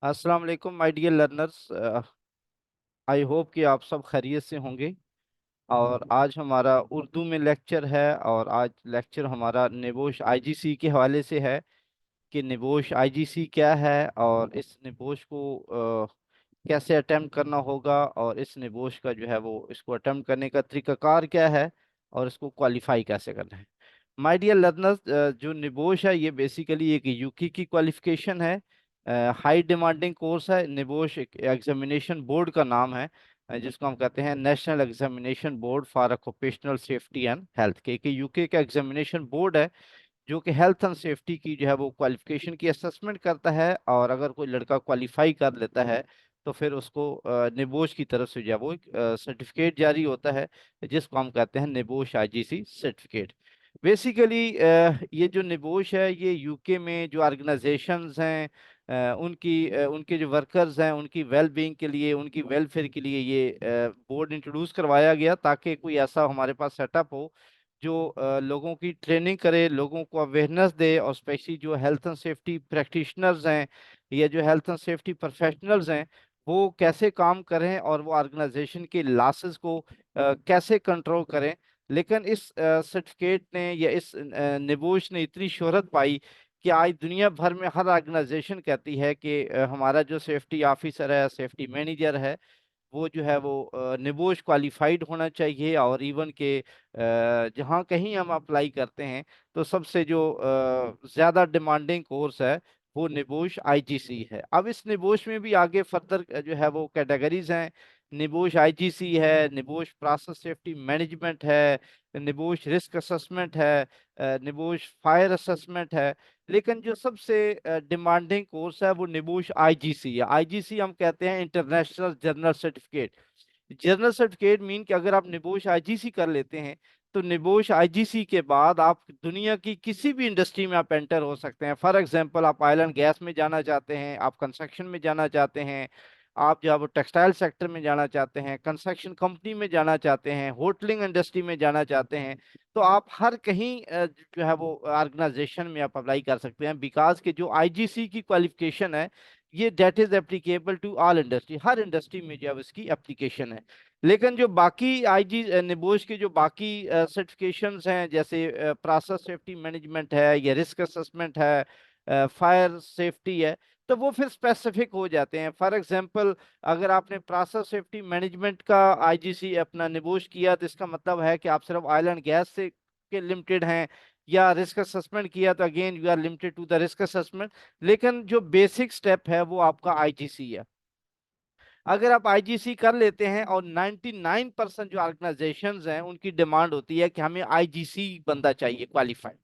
अस्सलाम वालेकुम my dear learners. I hope कि आप सब खैरियत से होंगे। और आज हमारा उर्दू में लेक्चर है और आज लेक्चर हमारा निबोश आईजीसी के हवाले से है कि निबोश आईजीसी क्या है और इस निबोश को कैसे अटेम्प्ट करना होगा और इस निबोश का जो है वो इसको अटेम्प्ट करने का तरीकाकार क्या है और इसको क्वालिफाई कैसे करना है। माय डियर लर्नर्स, जो निबोश है ये बेसिकली एक यूके की क्वालिफिकेशन है। हाई डिमांडिंग कोर्स है। निबोश एक एग्जामिनेशन बोर्ड का नाम है, जिसको हम कहते हैं national examination board for occupational safety and health के यूके का एग्जामिनेशन बोर्ड है जो कि हेल्थ एंड सेफ्टी की जो है वो क्वालिफिकेशन की असेसमेंट करता है। और अगर कोई लड़का क्वालिफाई कर लेता है तो फिर उसको निबोश की तरफ से जो है वो एक सर्टिफिकेट जारी होता है जिसको हम कहते हैं निबोश आईजीसी सर्टिफिकेट। बेसिकली ये जो निबोश है ये यूके में जो ऑर्गेनाइजेशंस हैं, उनके जो वर्कर्स हैं उनकी वेल बीइंग के लिए, उनकी वेलफेयर के लिए ये बोर्ड इंट्रोड्यूस करवाया गया ताकि कोई ऐसा हमारे पास सेटअप हो जो लोगों की ट्रेनिंग करे, लोगों को अवेयरनेस दे। और स्पेशली जो हेल्थ एंड सेफ्टी प्रैक्टिशनर्स हैं या जो हेल्थ एंड सेफ्टी प्रोफेशनल्स हैं वो कैसे काम करें और वो ऑर्गेनाइजेशन के लॉसेस को कैसे कंट्रोल करें। लेकिन इस सर्टिफिकेट ने या इस निबोश ने इतनी शोहरत पाई कि आज दुनिया भर में हर ऑर्गेनाइजेशन कहती है कि हमारा जो सेफ्टी ऑफिसर है, सेफ्टी मैनेजर है, वो जो है वो निबोश क्वालिफाइड होना चाहिए। और इवन के जहाँ कहीं हम अप्लाई करते हैं तो सबसे जो ज़्यादा डिमांडिंग कोर्स है वो निबोश आईजीसी है। अब इस निबोश में भी आगे फर्दर जो है वो कैटेगरीज हैं। निबोश आईजीसी है, निबोश प्रोसेस सेफ्टी मैनेजमेंट है, निबोश रिस्क असेसमेंट है, निबोश फायर असेसमेंट है। लेकिन जो सबसे डिमांडिंग कोर्स है वो निबोश आईजीसी है। आईजीसी हम कहते हैं international journal certificate. Journal certificate mean कि अगर आप निबोश आईजीसी कर लेते हैं तो निबोश आईजीसी के बाद आप दुनिया की किसी भी इंडस्ट्री में आप एंटर हो सकते हैं। फॉर एग्जांपल, आप ऑयल एंड गैस में जाना चाहते हैं, आप कंस्ट्रक्शन में जाना चाहते हैं, आप जो है वो टेक्सटाइल सेक्टर में जाना चाहते हैं, कंस्ट्रक्शन कंपनी में जाना चाहते हैं, होटलिंग इंडस्ट्री में जाना चाहते हैं, तो आप हर कहीं जो है वो ऑर्गेनाइजेशन में आप अप्लाई कर सकते हैं। बिकॉज के जो आईजीसी की क्वालिफिकेशन है ये that is applicable to all industry, हर इंडस्ट्री में जो है इसकी एप्लीकेशन है। लेकिन जो बाकी आईजी निबोश के जो बाकी सर्टिफिकेशंस हैं जैसे प्रोसेस सेफ्टी मैनेजमेंट है या रिस्क असेसमेंट है, फायर सेफ्टी है, तो वो फिर स्पेसिफिक हो जाते हैं। फॉर एग्जांपल, अगर आपने प्रोसेस सेफ्टी मैनेजमेंट का आईजीसी अपना निबोश किया तो इसका मतलब है कि आप सिर्फ ऑयल एंड गैस से के लिमिटेड हैं। या रिस्क असेसमेंट किया तो again you are limited to the risk assessment. लेकिन जो बेसिक स्टेप है वो आपका आईजीसी है। अगर आप आईजीसी कर लेते हैं और 99% जो ऑर्गेनाइजेशंस हैं उनकी डिमांड होती है कि हमें आईजीसी बंदा चाहिए क्वालिफाइड।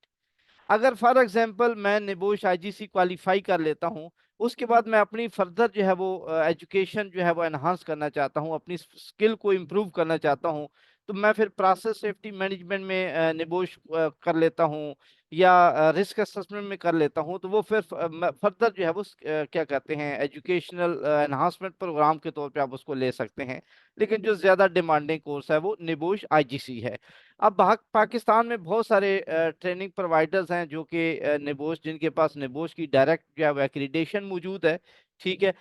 अगर फॉर एग्जांपल मैं निबोश आईजीसी क्वालिफाई कर लेता हूं, उसके बाद मैं अपनी फर्दर जो है वो एजुकेशन जो है वो एनहांस करना चाहता हूं, अपनी स्किल को इम्प्रूव करना चाहता हूं, तो मैं फिर प्रोसेस सेफ्टी मैनेजमेंट में निबोश कर लेता हूं या रिस्क असेसमेंट में कर लेता हूं। तो वो फिर फर्दर जो है वो क्या कहते हैं एजुकेशनल एनहांसमेंट प्रोग्राम के तौर पे आप उसको ले सकते हैं। लेकिन जो ज्यादा डिमांडिंग कोर्स है वो निबोश आईजीसी है। अब पाकिस्तान में बहुत सारे ट्रेनिंग प्रोवाइडर्स हैं जो कि निबोश, जिनके पास निबोश की डायरेक्ट जो है एक्रीडेशन मौजूद है। ठीक है।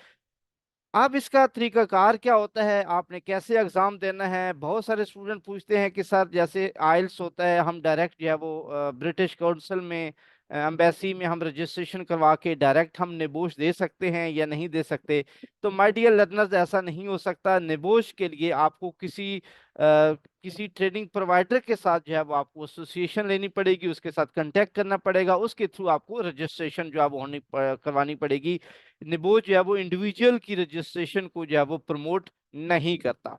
अब इसका तरीकाकार क्या होता है, आपने कैसे एग्जाम देना है। बहुत सारे स्टूडेंट पूछते हैं कि सर जैसे आइल्स होता है, हम डायरेक्ट जो है वो ब्रिटिश काउंसिल में, एम्बेसी में हम रजिस्ट्रेशन करवा के डायरेक्ट हम निबोश दे सकते हैं या नहीं दे सकते। तो माय डियर लर्नर्स, ऐसा नहीं हो सकता। निबोश के लिए आपको किसी ट्रेनिंग प्रोवाइडर के साथ जो है वो आपको एसोसिएशन लेनी पड़ेगी, उसके साथ कांटेक्ट करना पड़ेगा, उसके थ्रू आपको रजिस्ट्रेशन जो है वो करवानी पड़ेगी। निबोश जो है वो इंडिविजुअल की रजिस्ट्रेशन को जो है वो प्रमोट नहीं करता।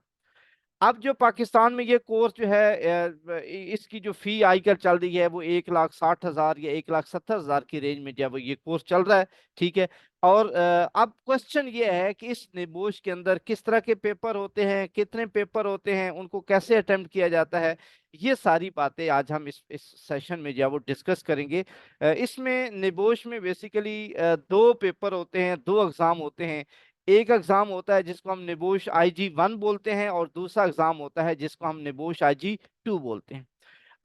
अब जो पाकिस्तान में ये कोर्स जो है इसकी जो फी आजकल चल रही है वो 1,60,000 या 1,70,000 की रेंज में जो है वो ये कोर्स चल रहा है। ठीक है। और अब क्वेश्चन ये है कि इस निबोश के अंदर किस तरह के पेपर होते हैं, कितने पेपर होते हैं, उनको कैसे अटेम्प्ट किया जाता है। ये सारी बातें आज हम इस सेशन में जो है वो डिस्कस करेंगे। इसमें निबोश में बेसिकली दो पेपर होते हैं, दो एग्जाम होते हैं। एक एग्जाम होता है जिसको हम निबोश IG1 बोलते हैं और दूसरा एग्जाम होता है जिसको हम निबोश IG2 बोलते हैं।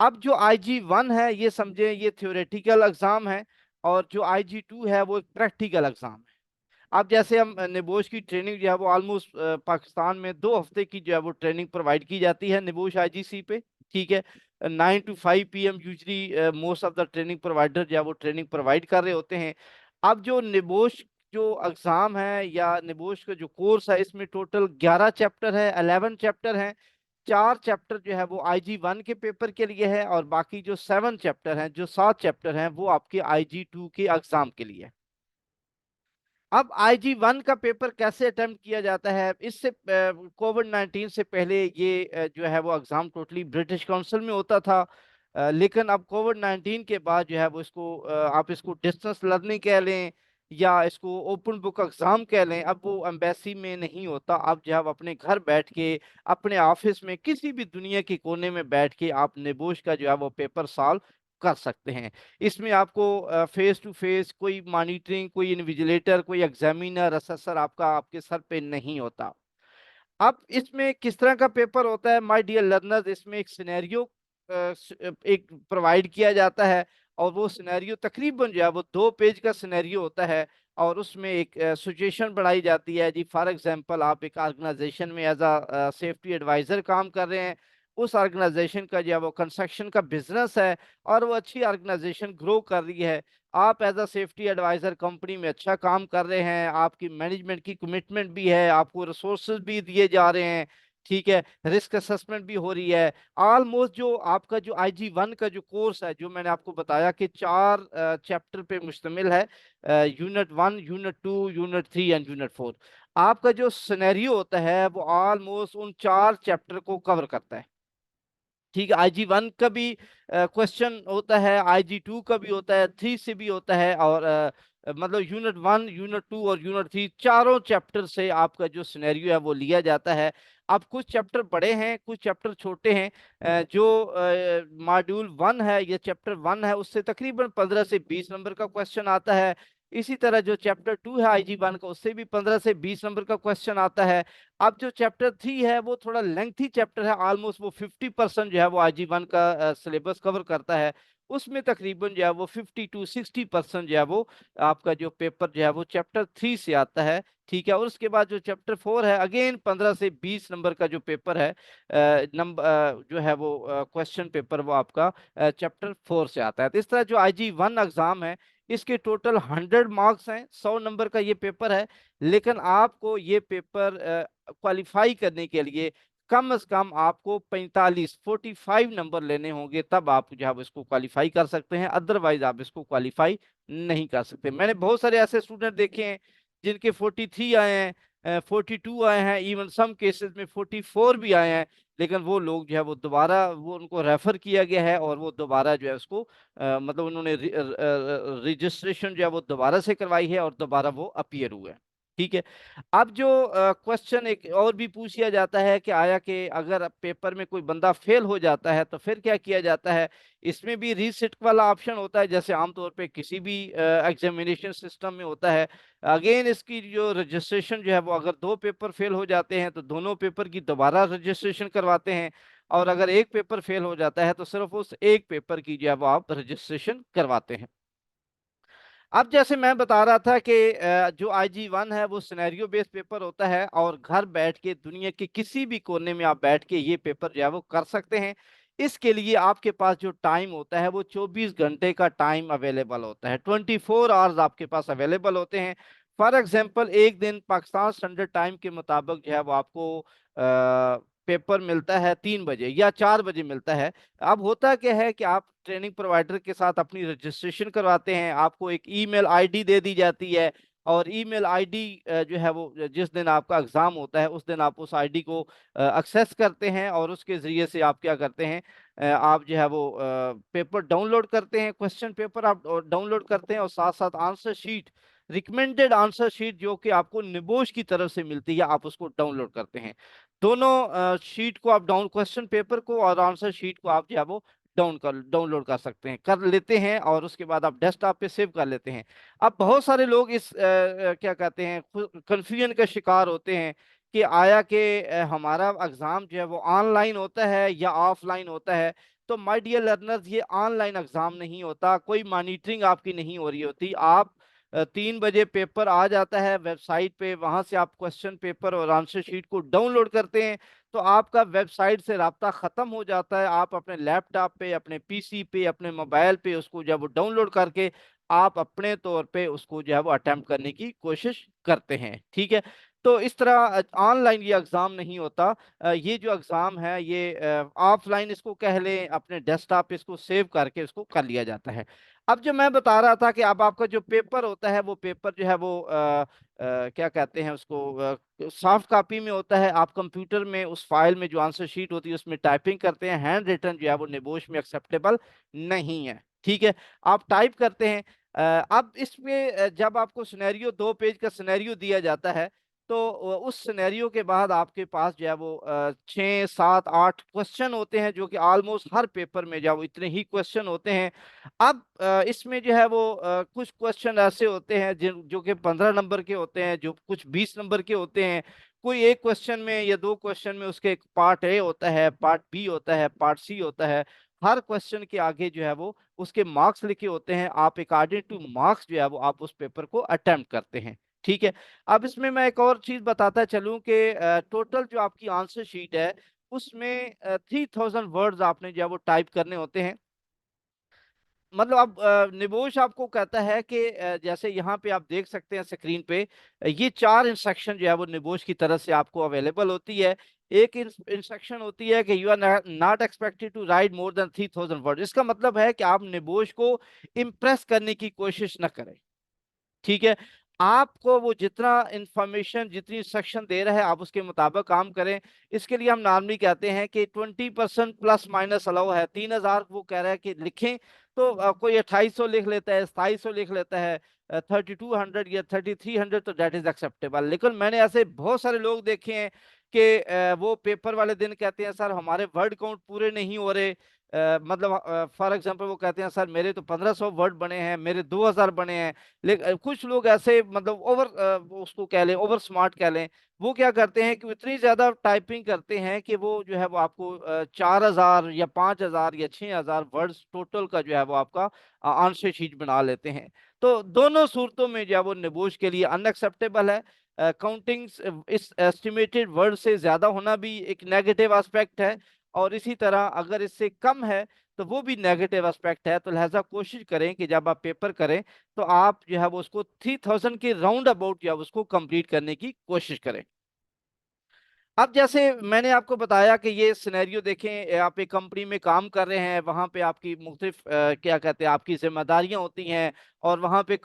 अब जो IG1 है ये समझे ये थ्योरेटिकल एग्जाम है और जो IG2 है वो एक प्रैक्टिकल एग्जाम है। अब जैसे हम निबोश की ट्रेनिंग जो है वो ऑलमोस्ट पाकिस्तान में 2 हफ्ते की जो है वो ट्रेनिंग प्रोवाइड की जाती है निबोश आईजीसी पे। ठीक है, 9 to 5 PM usually most of the training provider जो है वो ट्रेनिंग प्रोवाइड कर रहे होते हैं। अब जो निबोश जो एग्जाम है या निबोश का जो कोर्स है, इसमें टोटल 11 चैप्टर है, 11 चैप्टर हैं। 4 चैप्टर जो है वो IG1 के पेपर के लिए है, और बाकी जो 7 चैप्टर हैं, जो 7 चैप्टर हैं, वो आपके IG2 के एग्जाम के लिए है। अब IG1 का पेपर कैसे अटेम्प्ट किया जाता है, इससे कोविड-19 से पहले ये जो है वो एग्जाम टोटली ब्रिटिश काउंसिल में होता था। लेकिन अब कोविड-19 के बाद जो है वो इसको आप इसको डिस्टेंस लर्निंग कह लें या इसको ओपन बुक एग्जाम कह लें, अब वो एम्बेसी में नहीं होता। अब जो है वो अपने घर बैठ के, अपने ऑफिस में, किसी भी दुनिया के कोने में बैठ के आप निबोश का जो है वो पेपर सॉल्व कर सकते हैं। इसमें आपको फेस टू फेस कोई मॉनिटरिंग, कोई इन्विजिलेटर, कोई एग्जामिनर, असेसर आपका आपके सर पे नहीं होता। अब इसमें किस तरह का पेपर होता है माय डियर लर्नर्स, इसमें एक सिनेरियो एक प्रोवाइड किया जाता है, और वो सिनेरियो तकरीबन जो है वो 2 पेज का सिनेरियो होता है, और उसमें एक सिचुएशन बनाई जाती है जी। फॉर एग्जांपल, आप एक ऑर्गेनाइजेशन में एज अ सेफ्टी एडवाइजर काम कर रहे हैं। उस ऑर्गेनाइजेशन का जो है वो कंस्ट्रक्शन का बिजनेस है, और वो अच्छी ऑर्गेनाइजेशन ग्रो कर रही है। आप as a safety advisor company में अच्छा काम कर रहे हैं, आपकी मैनेजमेंट की कमिटमेंट भी है, आपको रिसोर्सेज भी दिए जा रहे हैं। ठीक है, रिस्क असेसमेंट भी हो रही है। ऑलमोस्ट जो आपका जो IG1 का जो कोर्स है, जो मैंने आपको बताया कि 4 चैप्टर पे मुश्तमिल है, unit 1, unit 2, unit 3 and unit 4। आपका जो सिनेरियो होता है वो ऑलमोस्ट उन 4 चैप्टर को कवर करता है। ठीक है, IG1 का भी क्वेश्चन होता है, IG2 का भी होता है, 3 से भी होता है, और मतलब यूनिट 1, यूनिट 2 और यूनिट 3, चारों चैप्टर से आपका जो सिनेरियो है वो लिया जाता है। अब कुछ चैप्टर बड़े हैं, कुछ चैप्टर छोटे हैं। जो मॉड्यूल 1 है या चैप्टर 1 है, उससे तकरीबन 15 से 20 नंबर का क्वेश्चन आता है। इसी तरह जो चैप्टर 2 है IG1 का, उससे भी 15 से 20 नंबर का क्वेश्चन आता है। अब जो चैप्टर 3 है वो थोड़ा लेंथी चैप्टर है, ऑलमोस्ट वो 50% जो है वो IG1 का सिलेबस कवर करता है। उसमें तकरीबन जो है वो 50 to 60% जो है वो आपका जो पेपर जो है वो चैप्टर 3 से आता है। ठीक है, और उसके बाद जो चैप्टर 4 है, अगेन 15 से 20 नंबर का जो पेपर है, नंबर जो है वो क्वेश्चन पेपर वो आपका चैप्टर 4 से आता है। तो इस तरह जो IG1 एग्जाम है, इसके टोटल 100 मार्क्स हैं, 100 नंबर का ये पेपर है। लेकिन आपको ये पेपर क्वालिफाई करने के लिए कम से कम आपको 45 नंबर लेने होंगे, तब आप जो है वो इसको क्वालिफाई कर सकते हैं, अदरवाइज आप इसको क्वालिफाई नहीं कर सकते। मैंने बहुत सारे ऐसे स्टूडेंट देखे हैं जिनके 43 आए हैं, 42 आए हैं, इवन सम केसेस में 44 भी आए हैं। लेकिन वो लोग जो है वो दोबारा वो उनको रेफर किया गया है, और वो दोबारा जो है उसको मतलब उन्होंने रजिस्ट्रेशन जो है वो दोबारा से करवाई है, और दोबारा वो अपीयर हुए हैं। ठीक है, अब जो क्वेश्चन एक और भी पूछ लिया जाता है कि आया कि अगर पेपर में कोई बंदा फेल हो जाता है तो फिर क्या किया जाता है। इसमें भी रीसिट वाला ऑप्शन होता है, जैसे आमतौर पे किसी भी एग्जामिनेशन सिस्टम में होता है। अगेन इसकी जो रजिस्ट्रेशन जो है वो, अगर 2 पेपर फेल हो जाते हैं तो दोनों पेपर की दोबारा रजिस्ट्रेशन करवाते हैं, और अगर एक पेपर फेल हो जाता है तो सिर्फ उस एक पेपर की जो है वो आप रजिस्ट्रेशन करवाते हैं। अब जैसे मैं बता रहा था कि जो IG1 है वो सिनेरियो बेस्ड पेपर होता है, और घर बैठ के दुनिया के किसी भी कोने में आप बैठ के ये पेपर जो है वो कर सकते हैं। इसके लिए आपके पास जो टाइम होता है वो 24 घंटे का टाइम अवेलेबल होता है, 24 आवर्स आपके पास अवेलेबल होते हैं। फॉर एग्जांपल, एक दिन पाकिस्तान स्टैंडर्ड टाइम के मुताबिक जो है वो आपको पेपर मिलता है 3 बजे या 4 बजे मिलता है। अब होता क्या है कि आप ट्रेनिंग प्रोवाइडर के साथ अपनी रजिस्ट्रेशन करवाते हैं, आपको एक ईमेल आईडी दे दी जाती है, और ईमेल आईडी जो है वो जिस दिन आपका एग्जाम होता है उस दिन आप उस आईडी को एक्सेस करते हैं, और उसके जरिए से आप क्या करते हैं, आप जो है वो पेपर डाउनलोड करते हैं, क्वेश्चन पेपर आप डाउनलोड करते हैं, और साथ साथ answer sheet, recommended answer sheet जो कि आपको निबोश की तरफ से मिलती है, आप उसको डाउनलोड करते हैं। दोनों शीट को आप क्वेश्चन पेपर को और आंसर शीट को आप जो है वो डाउनलोड कर सकते हैं, कर लेते हैं, और उसके बाद आप डेस्कटॉप पे सेव कर लेते हैं। अब बहुत सारे लोग इस क्या कहते हैं कंफ्यूजन का शिकार होते हैं कि आया कि हमारा एग्जाम जो है वो ऑनलाइन होता है या ऑफलाइन होता है। तो माय डियर लर्नर्स, ये ऑनलाइन एग्जाम नहीं होता, कोई मॉनिटरिंग आपकी नहीं हो रही होती। आप 3 बजे पेपर आ जाता है वेबसाइट पे, वहां से आप क्वेश्चन पेपर और आंसर शीट को डाउनलोड करते हैं, तो आपका वेबसाइट से राब्ता खत्म हो जाता है। आप अपने लैपटॉप पे, अपने पीसी पे, अपने मोबाइल पे उसको जब डाउनलोड करके आप अपने तौर पे उसको जो है वो अटेम्प्ट करने की कोशिश करते हैं। ठीक है, तो इस तरह ऑनलाइन ये एग्ज़ाम नहीं होता। ये जो एग्ज़ाम है ये ऑफलाइन इसको कह लें, अपने डेस्कटॉप पे इसको सेव करके इसको कर लिया जाता है। अब जो मैं बता रहा था कि अब आपका जो पेपर होता है वो पेपर जो है वो क्या कहते हैं उसको, सॉफ्ट कॉपी में होता है। आप कंप्यूटर में उस फाइल में जो आंसर शीट होती है उसमें टाइपिंग करते हैं। हैंड रिटन जो है वो निबोश में एक्सेप्टेबल नहीं है। ठीक है, आप टाइप करते हैं। अब इसमें जब आपको सिनेरियो 2 पेज का सिनेरियो दिया जाता है, तो उस सिनेरियो के बाद आपके पास जो है वो 6 7 8 क्वेश्चन होते हैं, जो कि ऑलमोस्ट हर पेपर में जो है वो इतने ही क्वेश्चन होते हैं। अब इसमें जो है वो कुछ क्वेश्चन ऐसे होते हैं जिन जो कि 15 नंबर के होते हैं, जो कुछ 20 नंबर के होते हैं। कोई एक क्वेश्चन में या दो क्वेश्चन में उसके एक पार्ट ए होता है, पार्ट बी होता है, पार्ट सी होता है। हर क्वेश्चन के आगे जो है वो उसके मार्क्स लिखे होते हैं। आप अकॉर्डिंग टू मार्क्स जो है वो आप उस पेपर को अटेम्प्ट करते हैं। ठीक है, अब इसमें मैं एक और चीज बताता चलूं कि टोटल जो आपकी आंसर शीट है उसमें 3000 वर्ड्स आपने जो है वो टाइप करने होते हैं। मतलब अब निबोश आपको कहता है कि जैसे यहाँ पे आप देख सकते हैं स्क्रीन पे, ये 4 इंस्ट्रक्शन जो है वो निबोश की तरफ से आपको अवेलेबल होती है। एक इंस्ट्रक्शन होती है कि you are not expected to write more than 3000 word. इसका मतलब है कि आप निबोश को इम्प्रेस करने की कोशिश न करें। ठीक है, आपको वो जितना इंफॉर्मेशन, जितनी इंस्ट्रक्शन दे रहा है आप उसके मुताबिक काम करें। इसके लिए हम नॉर्मली कहते हैं कि 20% प्लस माइनस अलाउ है। 3000 वो कह रहा है कि लिखें, तो कोई 2800 लिख लेता है, 2700 लिख लेता है, 3200 या 3300, तो डेट इज एक्सेप्टेबल। लेकिन मैंने ऐसे बहुत सारे लोग देखे हैं कि वो पेपर वाले दिन कहते हैं सर हमारे वर्ड काउंट पूरे नहीं हो रहे। मतलब फॉर एग्जांपल वो कहते हैं सर मेरे तो 1500 वर्ड बने हैं, मेरे 2000 बने हैं। लेकिन कुछ लोग ऐसे मतलब उसको कह लें, ओवर स्मार्ट कह लें। वो क्या करते हैं कि वो इतनी ज्यादा टाइपिंग करते हैं कि वो जो है वो आपको 4000 या 5000 या 6000 वर्ड्स टोटल का जो है वो आपका आंसर शीट बना लेते हैं। तो दोनों सूरतों में जो है वो निबोश के लिए अनएक्सेप्टेबल है। काउंटिंग इस एस्टिमेटेड वर्ड से ज्यादा होना भी एक नेगेटिव एस्पेक्ट है, और इसी तरह अगर इससे कम है तो वो भी नेगेटिव एस्पेक्ट है। तो लिहाजा कोशिश करें कि जब आप पेपर करें तो आप जो है वो उसको 3000 के राउंड अबाउट जो है उसको कंप्लीट करने की कोशिश करें। अब जैसे मैंने आपको बताया कि ये सिनेरियो देखें, आप एक कंपनी में काम कर रहे हैं, वहां पे आपकी मुख्तलिफ क्या कहते हैं आपकी जिम्मेदारियां होती हैं। और वहां पे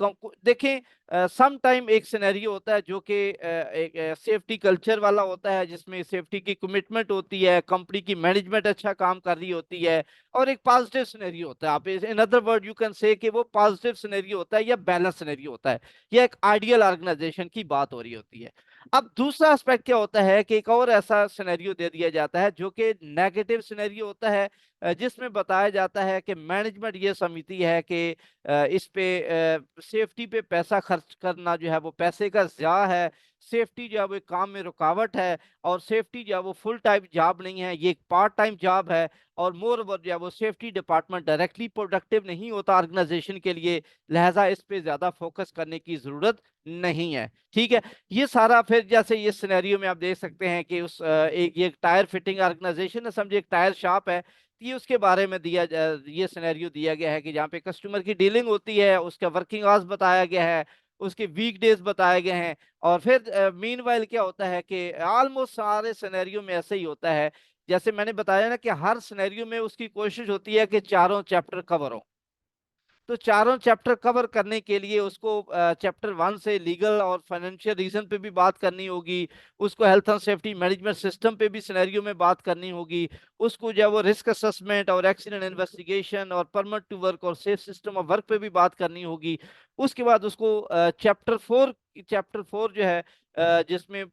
देखें, सम टाइम एक सिनेरियो होता है जो कि एक सेफ्टी कल्चर वाला होता है, जिसमें सेफ्टी की कमिटमेंट होती है, कंपनी की मैनेजमेंट अच्छा काम कर रही होती है। और एक पॉजिटिव सिनेरियो होता है, आप in other word you can say कि वो पॉजिटिव सिनेरियो होता है या बैलेंस सिनेरियो होता है, या एक आइडियल ऑर्गेनाइजेशन की बात हो रही होती है। अब दूसरा एस्पेक्ट क्या होता है कि एक और ऐसा सिनेरियो दे दिया जाता है जो कि नेगेटिव सिनेरियो होता है, जिसमें बताया जाता है कि मैनेजमेंट ये समझती है कि इस पे सेफ्टी पे पैसा खर्च करना जो है वो पैसे का ज़िया है। सेफ्टी जो है वो एक काम में रुकावट है, और सेफ्टी जो है वो फुल टाइम जॉब नहीं है, ये एक पार्ट टाइम जॉब है। और मोर ओवर जो है वो सेफ्टी डिपार्टमेंट डायरेक्टली प्रोडक्टिव नहीं होता ऑर्गेनाइजेशन के लिए, लिहाजा इस पे ज़्यादा फोकस करने की ज़रूरत नहीं है। ठीक है, ये सारा फिर जैसे ये सिनेरियो में आप देख सकते हैं कि एक ये टायर फिटिंग ऑर्गेनाइजेशन है, समझिए एक टायर शॉप है। ये उसके बारे में ये सिनेरियो दिया गया है कि जहाँ पे कस्टमर की डीलिंग होती है, उसका वर्किंग आवर्स बताया गया है, उसके वीक डेज बताए गए हैं। और फिर मीनवाइल क्या होता है कि ऑलमोस्ट सारे सिनेरियो में ऐसे ही होता है, जैसे मैंने बताया ना कि हर सिनेरियो में उसकी कोशिश होती है कि चारों चैप्टर कवर हो। तो चारों चैप्टर कवर करने के लिए उसको चैप्टर 1 से लीगल और फाइनेंशियल रीजन पे भी बात करनी होगी, उसको health and safety management system पे भी सिनेरियो में बात करनी होगी, उसको जो है वो रिस्क असेसमेंट और एक्सीडेंट इन्वेस्टिगेशन और परमिट टू वर्क और सेफ सिस्टम ऑफ वर्क पे भी बात करनी होगी। उसके बाद उसको चैप्टर 4 जो है जिसमें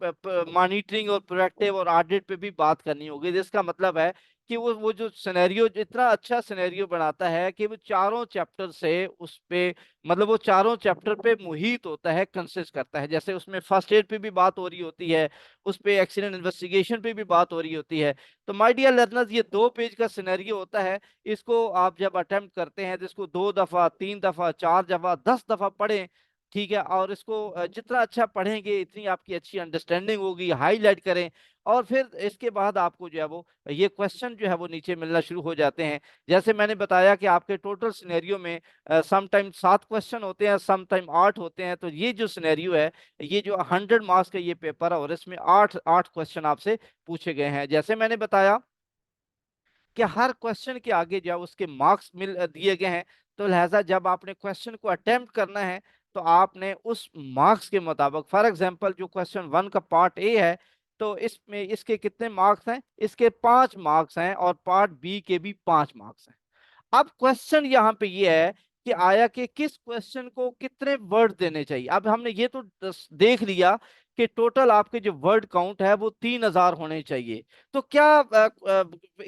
मॉनिटरिंग और प्रोएक्टिव और ऑडिट पे भी बात करनी होगी। जिसका मतलब है कि वो जो सिनेरियो इतना अच्छा सिनेरियो बनाता है कि वो चारों चैप्टर से उस पे, मतलब वो चारों चैप्टर पे मुहित होता है, कंसिस्ट करता है। जैसे उसमें फर्स्ट एड पे भी बात हो रही होती है, उस पे एक्सीडेंट इन्वेस्टिगेशन पे भी बात हो रही होती है। तो माय डियर लर्नर्स, ये 2 पेज का सिनेरियो होता है। इसको आप जब अटेम्प्ट करते हैं तो इसको 2 दफा, 3 दफा, 4 दफा, 10 दफा पढ़ें। ठीक है, और इसको जितना अच्छा पढ़ेंगे इतनी आपकी अच्छी अंडरस्टैंडिंग होगी, हाईलाइट करें। और फिर इसके बाद आपको जो है वो ये क्वेश्चन जो है वो नीचे मिलना शुरू हो जाते हैं। जैसे मैंने बताया कि आपके टोटल सिनेरियो में सम टाइम 7 क्वेश्चन होते हैं, सम टाइम 8 होते हैं। तो ये जो सिनेरियो है, ये जो 100 मार्क्स का ये पेपर है, और इसमें 8 8 क्वेश्चन आपसे पूछे गए हैं। जैसे मैंने बताया कि हर क्वेश्चन के आगे जो है उसके मार्क्स दिए गए हैं। तो लिहाजा जब आपने क्वेश्चन को अटेम्प्ट करना है, तो आपने उस मार्क्स के मुताबिक, फॉर एग्जांपल जो क्वेश्चन 1 का पार्ट ए है, तो इसमें इसके कितने मार्क्स हैं? इसके 5 मार्क्स हैं, और पार्ट बी के भी 5 मार्क्स हैं। अब क्वेश्चन यहाँ पे ये है कि आया कि किस क्वेश्चन को कितने वर्ड देने चाहिए। अब हमने ये तो देख लिया कि टोटल आपके जो वर्ड काउंट है वो 3,000 होने चाहिए। तो क्या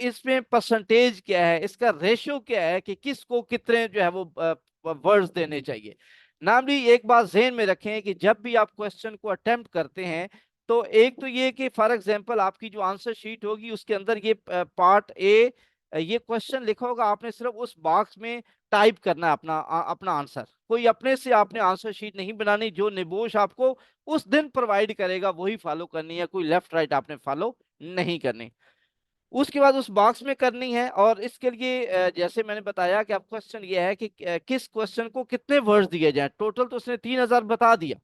इसमें परसेंटेज क्या है, इसका रेशियो क्या है कि किसको कितने जो है वो वर्ड्स देने चाहिए। नामली एक बात जहन में रखें कि जब भी आप क्वेश्चन को अटेम्प्ट करते हैं, तो एक तो ये कि फॉर एग्जांपल आपकी जो आंसर शीट होगी उसके अंदर ये पार्ट ए, ये क्वेश्चन लिखा होगा, आपने सिर्फ उस बॉक्स में टाइप करना है अपना आंसर। कोई अपने से आपने आंसर शीट नहीं बनानी, जो निबोश आपको उस दिन प्रोवाइड करेगा वही फॉलो करनी है, कोई लेफ्ट राइट आपने फॉलो नहीं करनी। उसके बाद उस बॉक्स में करनी है। और इसके लिए जैसे मैंने बताया कि अब क्वेश्चन ये है कि किस क्वेश्चन को कितने वर्ड्स दिए जाए। टोटल तो उसने 3,000 बता दिया।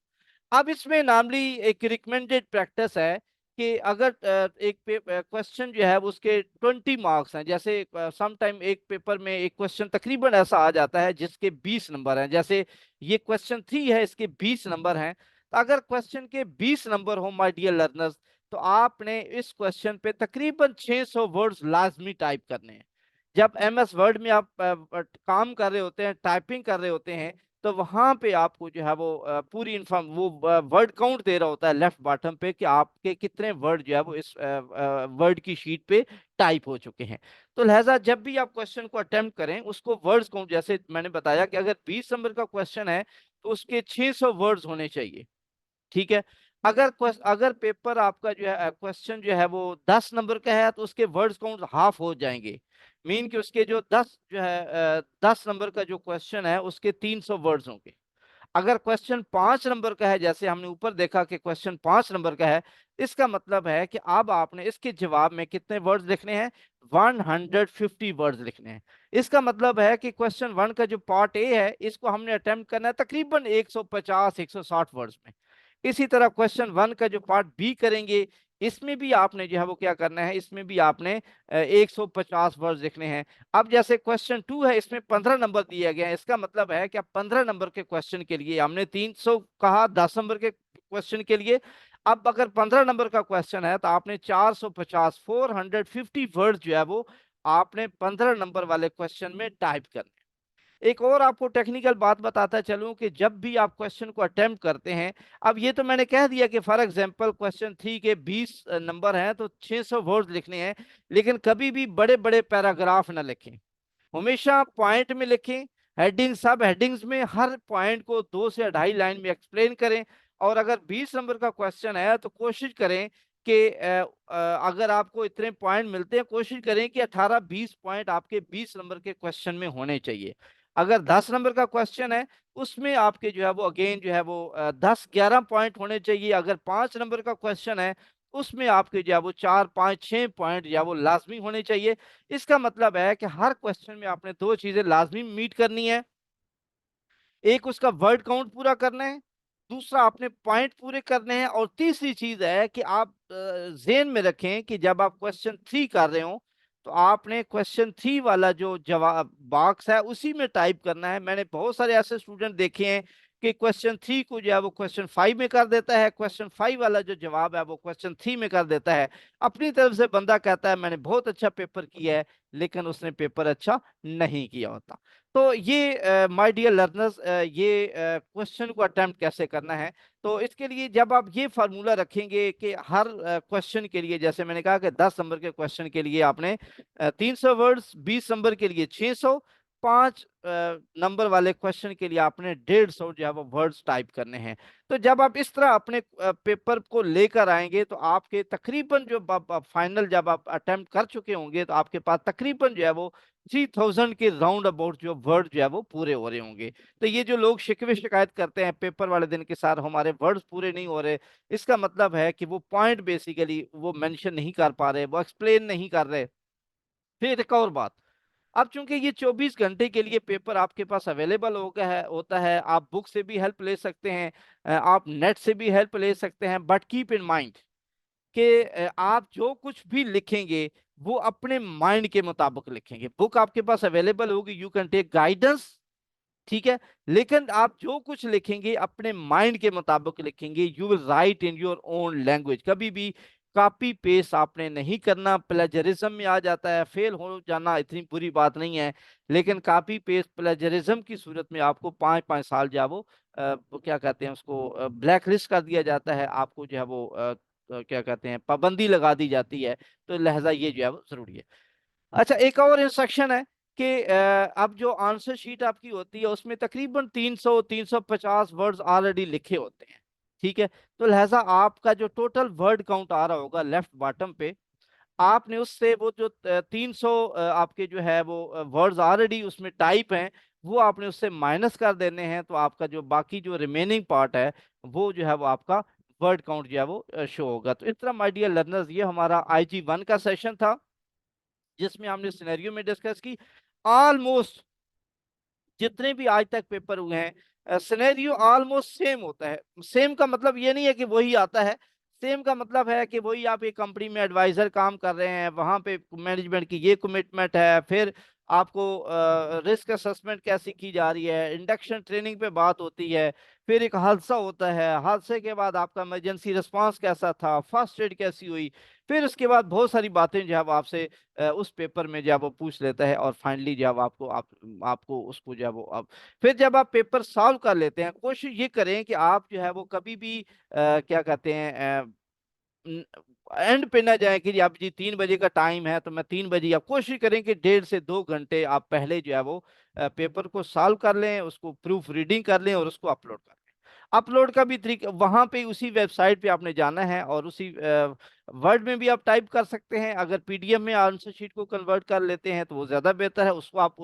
अब इसमें नामली एक रिकमेंडेड प्रैक्टिस है कि अगर एक क्वेश्चन जो है वो उसके 20 मार्क्स हैं। जैसे सम टाइम एक पेपर में एक क्वेश्चन तकरीबन ऐसा आ जाता है जिसके 20 नंबर हैं। जैसे ये क्वेश्चन 3 है, इसके 20 नंबर हैं। तो अगर क्वेश्चन के 20 नंबर हो माय डियर लर्नर्स, तो आपने इस क्वेश्चन पे तकरीबन 600 वर्ड्स लाजमी टाइप करने हैं। जब MS वर्ड में आप काम कर रहे होते हैं, टाइपिंग कर रहे होते हैं, तो वहां पे आपको जो है वो पूरी इन्फॉर्म वो वर्ड काउंट दे रहा होता है लेफ्ट बॉटम पे कि आपके कितने वर्ड जो है वो इस वर्ड की शीट पे टाइप हो चुके हैं। तो लिहाजा जब भी आप क्वेश्चन को अटेम्प्ट करें, उसको वर्ड्स काउंट, जैसे मैंने बताया कि अगर 20 नंबर का क्वेश्चन है तो उसके 600 वर्ड्स होने चाहिए। ठीक है। अगर पेपर आपका जो है क्वेश्चन जो है वो 10 नंबर का है, तो उसके वर्ड्स काउंट हाफ हो जाएंगे। मीन कि उसके जो 10 नंबर का जो क्वेश्चन है उसके 300 वर्ड्स होंगे। अगर क्वेश्चन 5 नंबर का है, जैसे हमने ऊपर देखा कि क्वेश्चन 5 नंबर का है, इसका मतलब है कि अब आपने इसके जवाब में कितने वर्ड्स लिखने हैं? 150 वर्ड्स लिखने हैं। इसका मतलब है कि क्वेश्चन 1 का जो पार्ट ए है, इसको हमने अटेम्प्ट करना है तकरीबन 150 160 वर्ड्स में। इसी तरह क्वेश्चन 1 का जो पार्ट बी करेंगे, इसमें भी आपने जो है वो क्या करना है, इसमें भी आपने 150 वर्ड्स लिखने हैं। अब जैसे क्वेश्चन 2 है, इसमें 15 नंबर दिया गया है। इसका मतलब है कि अब 15 नंबर के क्वेश्चन के लिए हमने 300 कहा, 10 नंबर के क्वेश्चन के लिए। अब अगर 15 नंबर का क्वेश्चन है, तो आपने 450 वर्ड जो है वो आपने 15 नंबर वाले क्वेश्चन में टाइप करने। एक और आपको टेक्निकल बात बताता चलूं कि जब भी आप क्वेश्चन को अटेम्प्ट करते हैं, अब ये तो मैंने कह दिया कि फॉर एग्जांपल क्वेश्चन 3 के 20 नंबर हैं तो 600 वर्ड लिखने हैं। लेकिन कभी भी बड़े बड़े पैराग्राफ ना लिखें, हमेशा पॉइंट में लिखें। हेडिंग सब हेडिंग्स में हर पॉइंट को 2 से 2.5 लाइन में एक्सप्लेन करें। और अगर 20 नंबर का क्वेश्चन है तो कोशिश करें कि अगर आपको इतने पॉइंट मिलते हैं, कोशिश करें कि 18 20 पॉइंट आपके 20 नंबर के क्वेश्चन में होने चाहिए। अगर 10 नंबर का क्वेश्चन है, उसमें आपके जो है वो अगेन जो है वो 10 11 पॉइंट होने चाहिए। अगर 5 नंबर का क्वेश्चन है, उसमें आपके जो है वो 4 5 6 पॉइंट जो है वो लाजमी होने चाहिए। इसका मतलब है कि हर क्वेश्चन में आपने 2 चीजें लाजमी मीट करनी है। एक उसका वर्ड काउंट पूरा करना है, दूसरा आपने पॉइंट पूरे करने हैं, और तीसरी चीज है कि आप जेन में रखें कि जब आप क्वेश्चन 3 कर रहे हो, तो आपने क्वेश्चन 3 वाला जो जवाब बॉक्स है उसी में टाइप करना है। मैंने बहुत सारे ऐसे स्टूडेंट देखे हैं कि क्वेश्चन 3 को जो है वो क्वेश्चन 5 में कर देता है, क्वेश्चन 5 वाला जो जवाब है वो क्वेश्चन 3 में कर देता है। अपनी तरफ से बंदा कहता है मैंने बहुत अच्छा पेपर किया है, लेकिन उसने पेपर अच्छा नहीं किया होता। तो ये माय डियर लर्नर्स, ये क्वेश्चन को अटेम्प्ट कैसे करना है। तो इसके लिए जब आप ये फार्मूला रखेंगे कि हर क्वेश्चन के लिए, जैसे मैंने कहा कि 10 नंबर के क्वेश्चन के लिए आपने 300 वर्ड्स, 20 नंबर के लिए 600, 5 नंबर वाले क्वेश्चन के लिए आपने 150 जो है वो वर्ड्स टाइप करने हैं। तो जब आप इस तरह अपने पेपर को लेकर आएंगे, तो आपके तकरीबन जो फाइनल जब आप अटेम्प्ट कर चुके होंगे, तो आपके पास तकरीबन जो है वो 3000 के राउंड अबाउट जो वर्ड जो है वो पूरे हो रहे होंगे। तो ये जो लोग शिकवे शिकायत करते हैं पेपर वाले दिन के साथ हमारे वर्ड्स पूरे नहीं हो रहे, इसका मतलब है कि वो पॉइंट बेसिकली वो मेंशन नहीं कर पा रहे, वो एक्सप्लेन नहीं कर रहे। फिर एक और बात, अब चूंकि ये 24 घंटे के लिए पेपर आपके पास अवेलेबल हो गया है होता है, आप बुक से भी हेल्प ले सकते हैं, आप नेट से भी हेल्प ले सकते हैं, बट कीप इन माइंड कि आप जो कुछ भी लिखेंगे वो अपने माइंड के मुताबिक लिखेंगे। बुक आपके पास अवेलेबल होगी, यू कैन टेक गाइडेंस, ठीक है, लेकिन आप जो कुछ लिखेंगे अपने माइंड के मुताबिक लिखेंगे। You will write in your own language, कभी भी कॉपी पेस्ट आपने नहीं करना। प्लेजरिज्म में आ जाता है, फेल हो जाना इतनी बुरी बात नहीं है, लेकिन कॉपी पेस्ट प्लेजरिज्म की सूरत में आपको 5-5 साल जो है वो क्या कहते हैं उसको ब्लैक लिस्ट कर दिया जाता है, आपको जो है वो क्या कहते हैं पाबंदी लगा दी जाती है। तो लिहाजा ये जो है वो जरूरी है। अच्छा, एक और इंस्ट्रक्शन है कि अब जो आंसर शीट आपकी होती है उसमें तकरीबन 300-350 वर्ड्स ऑलरेडी लिखे होते हैं, ठीक है। तो लिहाजा आपका जो टोटल वर्ड काउंट आ रहा होगा लेफ्ट बॉटम पे, आपने उससे वो जो 300 आपके जो है वो वर्ड्स ऑलरेडी उसमें टाइप हैं, वो आपने उससे माइनस कर देने हैं। तो आपका जो बाकी जो रिमेनिंग पार्ट है वो जो है वो आपका वर्ड काउंट जो है वो शो होगा। तो इस तरह माय डियर लर्नर्स, ये हमारा IG1 का सेशन था जिसमें हमने सिनेरियो में डिस्कस की ऑलमोस्ट जितने भी आज तक पेपर हुए हैं, सिनेरियो ऑलमोस्ट सेम होता है। सेम का मतलब ये नहीं है कि वही आता है, सेम का मतलब है कि वही आप एक कंपनी में एडवाइजर काम कर रहे हैं, वहां पे मैनेजमेंट की ये कमिटमेंट है, फिर आपको रिस्क असेसमेंट कैसी की जा रही है, इंडक्शन ट्रेनिंग पे बात होती है, फिर एक हादसा होता है, हादसे के बाद आपका इमरजेंसी रिस्पांस कैसा था, फर्स्ट एड कैसी हुई, फिर उसके बाद बहुत सारी बातें जो है वो आपसे उस पेपर में जो है वो पूछ लेता है। और फाइनली जब आपको उसको जो है वो आप फिर जब आप पेपर सॉल्व कर लेते हैं, कोशिश ये करें कि आप जो है वो कभी भी क्या कहते हैं एंड पे ना जाए कि जी आप जी 3 बजे का टाइम है तो मैं 3 बजे, आप कोशिश करें कि 1.5 से 2 घंटे आप पहले जो है वो पेपर को सॉल्व कर लें, उसको प्रूफ रीडिंग कर लें और उसको अपलोड कर लें। अपलोड का भी तरीका वहां पे उसी वेबसाइट पे आपने जाना है और उसी वर्ड में भी आप टाइप कर सकते हैं। अगर PDF में आंसर शीट को कन्वर्ट कर लेते हैं तो वो ज्यादा बेहतर है, उसको आप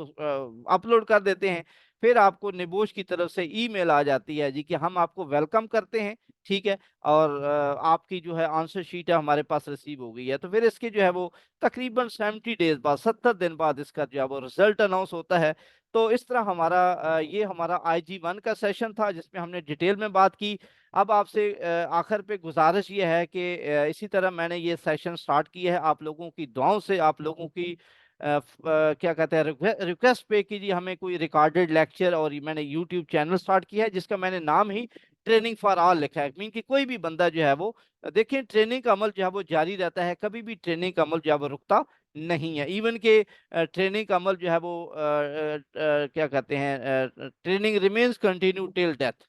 अपलोड कर देते हैं। फिर आपको निबोश की तरफ से ईमेल आ जाती है जी कि हम आपको वेलकम करते हैं, ठीक है, और आपकी जो है आंसर शीट है हमारे पास रिसीव हो गई है। तो फिर इसके जो है वो तकरीबन 70 डेज बाद, 70 दिन बाद इसका जो है वो रिजल्ट अनाउंस होता है। तो इस तरह हमारा ये हमारा IG1 का सेशन था जिसमें हमने डिटेल में बात की। अब आपसे आखिर पे गुजारिश ये है कि इसी तरह मैंने ये सेशन स्टार्ट किया है आप लोगों की दुआओं से, आप लोगों की क्या कहते हैं रिक्वेस्ट पे कि जी हमें कोई रिकॉर्डेड लेक्चर, और ये मैंने यूट्यूब चैनल स्टार्ट किया है जिसका मैंने नाम ही ट्रेनिंग फॉर ऑल लिखा है। मीन कि कोई भी बंदा जो है वो देखिए ट्रेनिंग का अमल जो है वो जारी रहता है, कभी भी ट्रेनिंग का अमल जो है वो रुकता नहीं है। इवन के ट्रेनिंग का अमल जो है वो क्या कहते हैं training remains continue till death,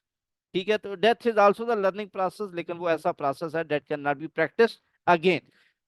ठीक है। तो death is also the learning process, लेकिन वो ऐसा प्रोसेस है date can not be practice again.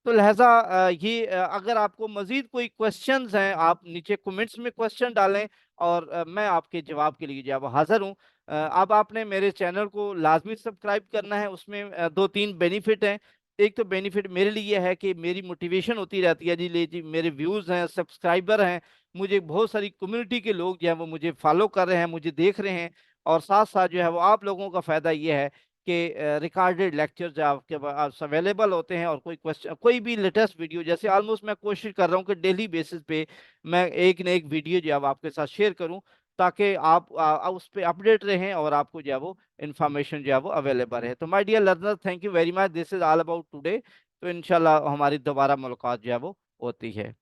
तो लिहाजा ये अगर आपको मजीद कोई क्वेश्चंस हैं आप नीचे कमेंट्स में क्वेश्चन डालें और मैं आपके जवाब के लिए जवाब हाजिर हूँ। अब आपने मेरे चैनल को लाजमी सब्सक्राइब करना है, उसमें 2-3 बेनिफिट हैं। एक तो बेनिफिट मेरे लिए है कि मेरी मोटिवेशन होती रहती है जी, ले जी मेरे व्यूज़ हैं, सब्सक्राइबर हैं, मुझे बहुत सारी कम्युनिटी के लोग जो हैं वो मुझे फॉलो कर रहे हैं, मुझे देख रहे हैं। और साथ साथ जो है वो आप लोगों का फायदा ये है कि रिकॉर्डेड लेक्चर्स आपके पास अवेलेबल होते हैं, और कोई क्वेश्चन कोई भी लेटेस्ट वीडियो, जैसे ऑलमोस्ट मैं कोशिश कर रहा हूँ कि डेली बेसिस पे मैं एक न एक वीडियो जो है वो आपके साथ शेयर करूँ, ताकि आप उस पर अपडेट रहें और आपको जो है वो इन्फॉर्मेशन जो है वो अवेलेबल है। तो my dear learner, thank you very much, this is all about today. तो इंशाल्लाह हमारी दोबारा मुलाकात जो है वो होती है।